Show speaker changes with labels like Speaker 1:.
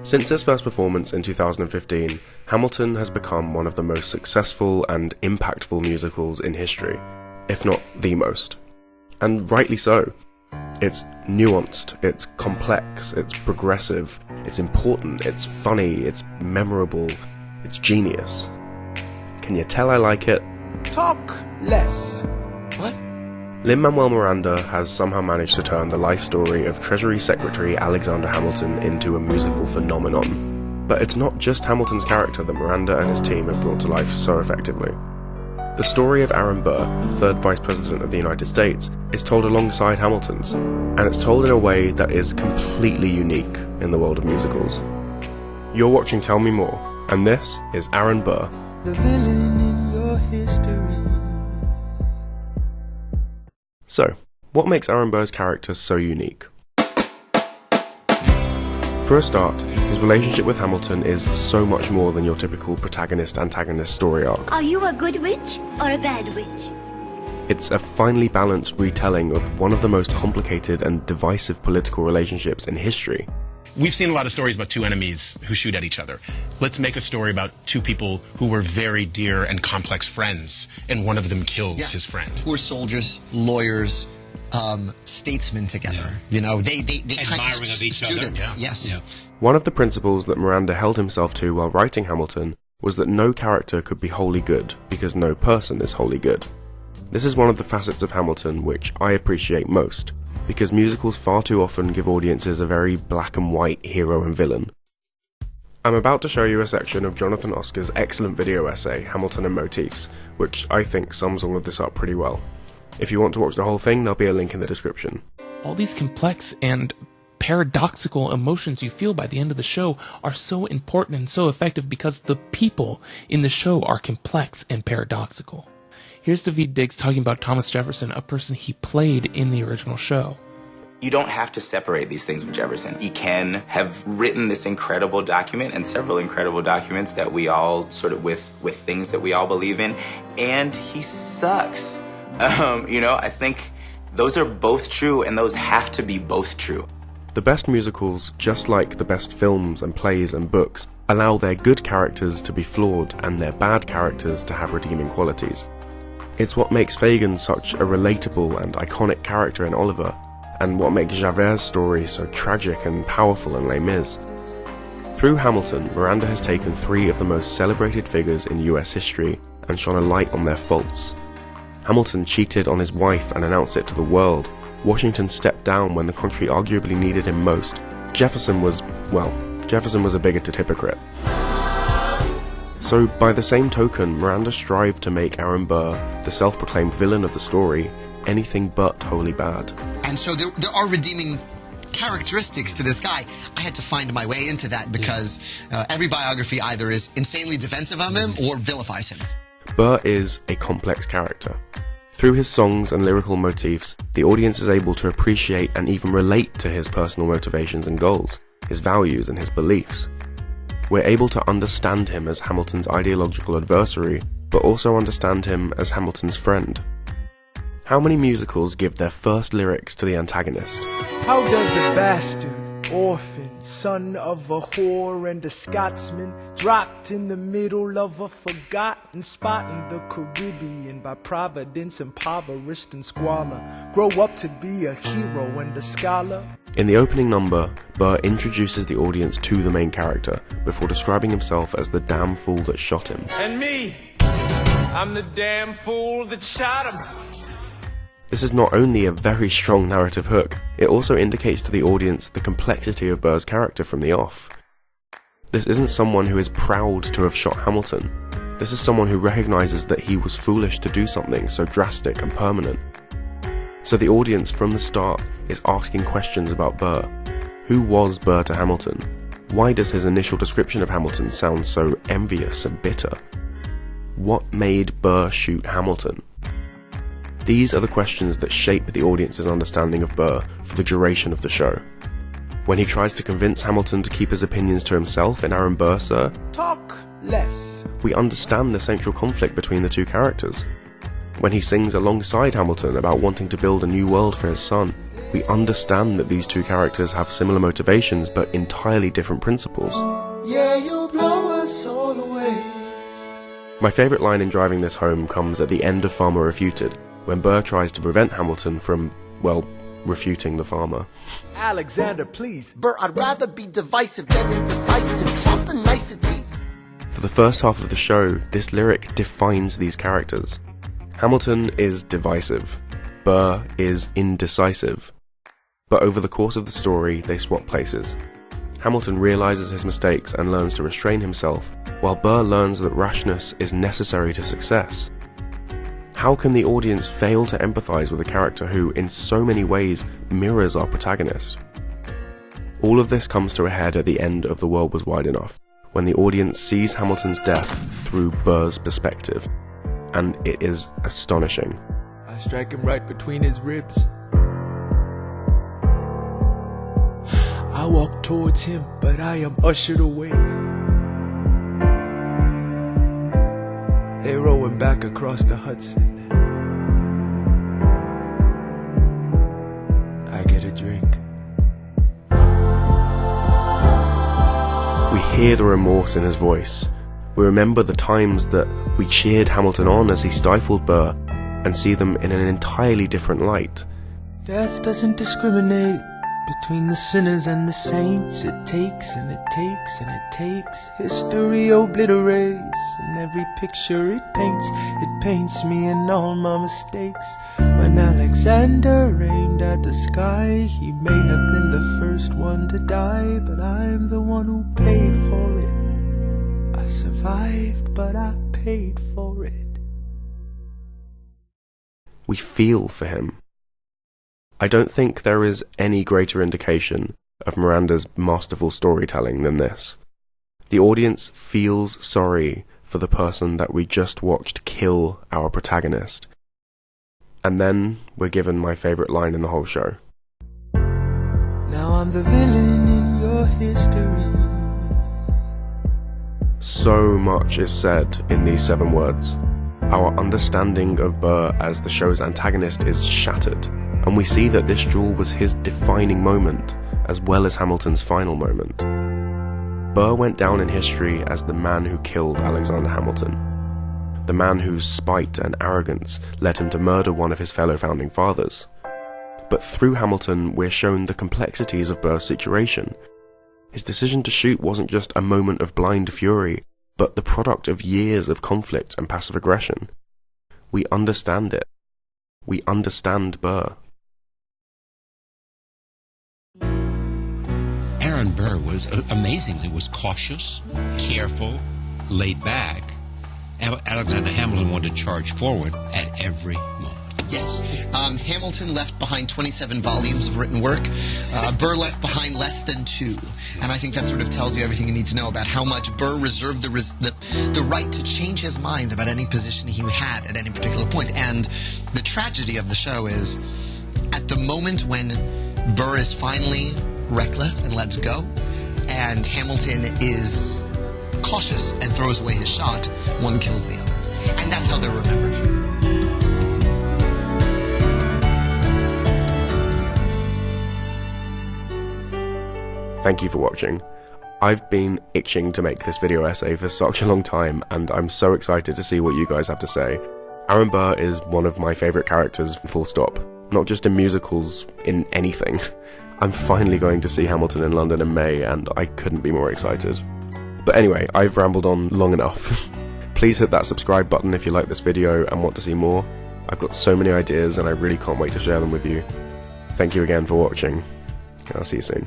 Speaker 1: Since its first performance in 2015, Hamilton has become one of the most successful and impactful musicals in history, if not the most. And rightly so. It's nuanced, it's complex, it's progressive, it's important, it's funny, it's memorable, it's genius. Can you tell I like it?
Speaker 2: Talk less. What?
Speaker 1: Lin-Manuel Miranda has somehow managed to turn the life story of Treasury Secretary Alexander Hamilton into a musical phenomenon. But it's not just Hamilton's character that Miranda and his team have brought to life so effectively. The story of Aaron Burr, the third Vice President of the United States, is told alongside Hamilton's, and it's told in a way that is completely unique in the world of musicals. You're watching TellMeMore, and this is Aaron Burr.
Speaker 2: The villain in your history.
Speaker 1: So, what makes Aaron Burr's character so unique? For a start, his relationship with Hamilton is so much more than your typical protagonist-antagonist story arc.
Speaker 3: Are you a good witch or a bad witch?
Speaker 1: It's a finely balanced retelling of one of the most complicated and divisive political relationships in history.
Speaker 4: We've seen a lot of stories about two enemies who shoot at each other. Let's make a story about two people who were very dear and complex friends, and one of them kills his friend.
Speaker 5: Who are soldiers, lawyers, statesmen together. You know, they
Speaker 6: admiring of each
Speaker 5: students.
Speaker 6: other.
Speaker 5: Yes.
Speaker 6: Yeah.
Speaker 1: One of the principles that Miranda held himself to while writing Hamilton was that no character could be wholly good, because no person is wholly good. This is one of the facets of Hamilton which I appreciate most, because musicals far too often give audiences a very black and white hero and villain. I'm about to show you a section of Johnathon Oscar's excellent video essay, Hamilton and Motifs, which I think sums all of this up pretty well. If you want to watch the whole thing, there'll be a link in the description.
Speaker 7: All these complex and paradoxical emotions you feel by the end of the show are so important and so effective because the people in the show are complex and paradoxical. Here's David Diggs talking about Thomas Jefferson, a person he played in the original show.
Speaker 8: You don't have to separate these things with Jefferson. He can have written this incredible document and several incredible documents that we all sort of with things that we all believe in, and he sucks. I think those are both true, and those have to be both true.
Speaker 1: The best musicals, just like the best films and plays and books, allow their good characters to be flawed and their bad characters to have redeeming qualities. It's what makes Fagin such a relatable and iconic character in Oliver, and what makes Javert's story so tragic and powerful in Les Mis. Through Hamilton, Miranda has taken three of the most celebrated figures in US history and shone a light on their faults. Hamilton cheated on his wife and announced it to the world. Washington stepped down when the country arguably needed him most. Jefferson was a bigoted hypocrite. So, by the same token, Miranda strived to make Aaron Burr, the self-proclaimed villain of the story, anything but wholly bad.
Speaker 5: And so there are redeeming characteristics to this guy. I had to find my way into that because every biography either is insanely defensive of him or vilifies him.
Speaker 1: Burr is a complex character. Through his songs and lyrical motifs, the audience is able to appreciate and even relate to his personal motivations and goals, his values and his beliefs. We're able to understand him as Hamilton's ideological adversary, but also understand him as Hamilton's friend. How many musicals give their first lyrics to the antagonist?
Speaker 2: How does a bastard, orphan, son of a whore and a Scotsman, dropped in the middle of a forgotten spot in the Caribbean, by providence impoverished and squalor, grow up to be a hero and a scholar?
Speaker 1: In the opening number, Burr introduces the audience to the main character before describing himself as the damn fool that shot him.
Speaker 9: And me, I'm the damn fool that shot him.
Speaker 1: This is not only a very strong narrative hook, it also indicates to the audience the complexity of Burr's character from the off. This isn't someone who is proud to have shot Hamilton. This is someone who recognizes that he was foolish to do something so drastic and permanent. So the audience from the start is asking questions about Burr. Who was Burr to Hamilton? Why does his initial description of Hamilton sound so envious and bitter? What made Burr shoot Hamilton? These are the questions that shape the audience's understanding of Burr for the duration of the show. When he tries to convince Hamilton to keep his opinions to himself in Aaron Burr, Sir,
Speaker 2: Talk less.
Speaker 1: we understand the central conflict between the two characters. When he sings alongside Hamilton about wanting to build a new world for his son, We understand that these two characters have similar motivations but entirely different principles.
Speaker 2: Yeah, you'll blow us all away.
Speaker 1: My favourite line in driving this home comes at the end of Farmer Refuted, when Burr tries to prevent Hamilton from, well, refuting the farmer.
Speaker 2: Alexander, please.
Speaker 5: Burr, I'd rather be divisive than indecisive. Drop the niceties.
Speaker 1: For the first half of the show, this lyric defines these characters. Hamilton is divisive. Burr is indecisive. But over the course of the story, they swap places. Hamilton realises his mistakes and learns to restrain himself, while Burr learns that rashness is necessary to success. How can the audience fail to empathise with a character who, in so many ways, mirrors our protagonist? All of this comes to a head at the end of The World Was Wide Enough, when the audience sees Hamilton's death through Burr's perspective, and it is astonishing.
Speaker 2: I strike him right between his ribs. I walk towards him, but I am ushered away. They row him back across the Hudson. I get a drink.
Speaker 1: We hear the remorse in his voice. We remember the times that we cheered Hamilton on as he stifled Burr, and see them in an entirely different light.
Speaker 2: Death doesn't discriminate between the sinners and the saints. It takes and it takes and it takes. History obliterates, and every picture it paints me and all my mistakes. When Alexander aimed at the sky, he may have been the first one to die, but I'm the one who paid for it. I survived, but I paid for it.
Speaker 1: We feel for him. I don't think there is any greater indication of Miranda's masterful storytelling than this. The audience feels sorry for the person that we just watched kill our protagonist. And then we're given my favourite line in the whole show.
Speaker 2: Now I'm the villain in your history.
Speaker 1: So much is said in these 7 words. Our understanding of Burr as the show's antagonist is shattered, and we see that this duel was his defining moment, as well as Hamilton's final moment. Burr went down in history as the man who killed Alexander Hamilton, the man whose spite and arrogance led him to murder one of his fellow founding fathers. But through Hamilton, we're shown the complexities of Burr's situation. His decision to shoot wasn't just a moment of blind fury, but the product of years of conflict and passive aggression. We understand it. We understand Burr.
Speaker 6: Aaron Burr was, amazingly, was cautious, careful, laid back. Alexander Hamilton wanted to charge forward at every moment.
Speaker 5: Yes. Hamilton left behind 27 volumes of written work. Burr left behind less than 2. And I think that sort of tells you everything you need to know about how much Burr reserved the right to change his mind about any position he had at any particular point. And the tragedy of the show is, at the moment when Burr is finally reckless and lets go, and Hamilton is cautious and throws away his shot, one kills the other. And that's how they're remembered for.
Speaker 1: Thank you for watching. I've been itching to make this video essay for such a long time, and I'm so excited to see what you guys have to say. Aaron Burr is one of my favourite characters, full stop. Not just in musicals, in anything. I'm finally going to see Hamilton in London in May, and I couldn't be more excited. But anyway, I've rambled on long enough. Please hit that subscribe button if you like this video and want to see more. I've got so many ideas and I really can't wait to share them with you. Thank you again for watching. I'll see you soon.